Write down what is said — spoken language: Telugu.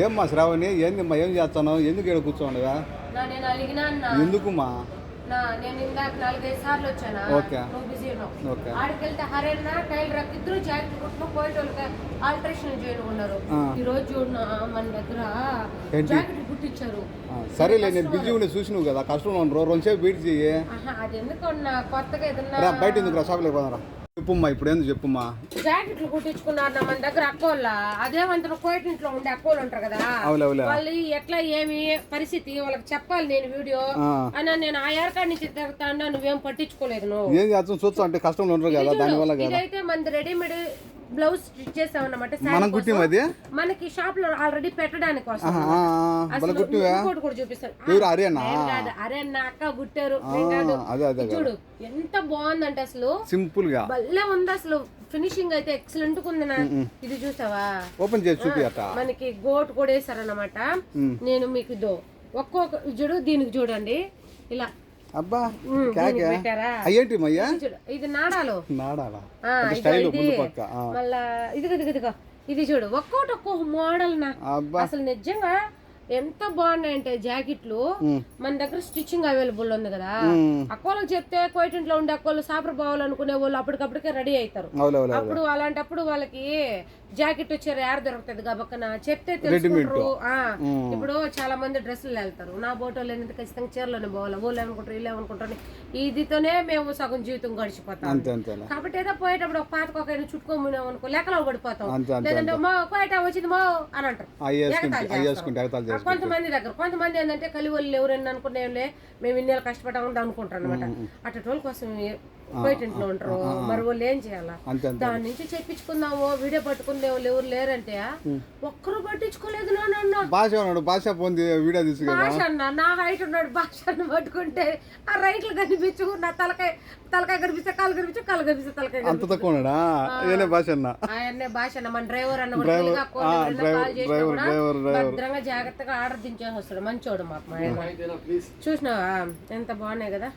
ఏమ్మా శ్రావణి ఏందమ్మా ఏం చేస్తాను ఎందుకు ఇక్కడ కూర్చోండిగా నేను అడిగినా ఎందుకుమా నేను ఇందాక 4-5 సార్లు వచ్చానా నువ్వు బిజీ ఉన్నావు ఆడికెళ్తే హరేనా టైలర్ ఇద్దరు జాకెట్ కుట్టిన పోయేటోళ్ళకి ఆల్టరేషన్ చేయనుకున్నారు ఈ రోజు మన దగ్గర జాకెట్ కుట్టించారు. సరేలే నేను బిజీ ఉండి చూసినావు కదా కష్టంలో ఉండరు 2 సేపు వెయిట్ చెయ్యి. అది ఎందుకు కొత్తగా ఏదన్నా బయట ఎందుకు షాప్లోకి పోదారా చెప్పుమ్మా ఇప్పుడు ఎందుకు చెప్పుమ్మా. జాకెట్లు కుట్టించుకున్నారు మన దగ్గర అక్కోళ్ళ అదేమంటారు కోయటింట్లో ఉండే అక్కోళ్ళు ఉంటారు కదా వాళ్ళు ఎట్లా ఏమి పరిస్థితి వాళ్ళకి చెప్పాలి నేను వీడియో అని నేను ఆ ఏర్కాడి నుంచి తిరుగుతాను నువ్వేం పట్టించుకోలేదు నువ్వు ఏం చేస్తాం చూస్తా అంటే కష్టంలో ఉండరు కదా దానివల్ల. ఇదైతే మన రెడీమేడ్ బ్లౌజ్ స్టిచ్ చేసామన్నమాట. మనకి షాప్ లో ఆల్రెడీ పెట్టడానికి కూడా చూపిస్తాను. అరే నా అక్క గుట్టారు చూడు ఎంత బాగుందంటే అసలు సింపుల్ గా భలే ఉంది అసలు ఫినిషింగ్ అయితే ఎక్సలెంట్ ఉంది. ఇది చూసావా ఓపెన్ చేసి చూపి మనకి గోట్ కూడా వేసారన్నమాట. నేను మీకు ఇదో ఒక్కొక్క చూడు దీనికి చూడండి ఇలా అబ్బా ఏంటి ఇది నాడాలు మళ్ళా ఇదిగో ఇది చూడు ఒక్కొక్కటి ఒక్కొక్క మోడల్ నా అసలు నిజంగా ఎంత బాగున్నాయంటే జాకెట్లు మన దగ్గర స్టిచ్చింగ్ అవైలబుల్ ఉంది కదా. అక్కోళ్ళకి చెప్తే కోయటింట్లో ఉండే అక్కోళ్ళు సాపర్ పోవాలనుకునే వాళ్ళు అప్పటికప్పటికే రెడీ అవుతారు. అప్పుడు అలాంటప్పుడు వాళ్ళకి జాకెట్ వచ్చారు యాడ్ దొరుకుతుంది గబక్కన చెప్తే తెలుసుకుంటారు. ఇప్పుడు చాలా మంది డ్రెస్సులు వెళ్తారు నా బోటోలు అనేది ఖచ్చితంగా చీరలోనే పోవాలి వాళ్ళు ఏమనుకుంటారు వీళ్ళు ఏమనుకుంటారు ఇదితోనే మేము సగం జీవితం గడిచిపోతాం. కాబట్టి ఏదో పోయేటప్పుడు ఒక పాతకొకైనా చుట్టుకోమో అనుకో లెక్కలో పడిపోతాం. లేదంటే మో కోయట వచ్చింది మో అని అంటారు. కొంతమంది ఏంటంటే కలివల్లి ఎవరైనా అనుకునేలే మేము ఇన్నేళ్ళు కష్టపడకుండా అనుకుంటారు అనమాట. అట్టోళ్ళ కోసం బయటింట్లో ఉంటారు మరి వాళ్ళు ఏం చేయాలా దాని నుంచి చెప్పించుకుందాము వీడియో పట్టుకునే వాళ్ళు ఎవరు లేరంటే ఒక్కరు పట్టించుకోలేదు. భాష అన్న నా హైట్ ఉన్నాడు భాష పట్టుకుంటే ఆ రైట్లు కనిపించు నా తలకాయ కనిపిస్తే కాలు కనిపించు కాలు కనిపిస్తే తలకాయ భాష అన్న మన డ్రైవర్ అన్న భద్రంగా జాగ్రత్తగా ఆర్డర్ దించేసి వస్తాడు మంచోడు మాకు. చూసినావా ఎంత బాగున్నాయి కదా.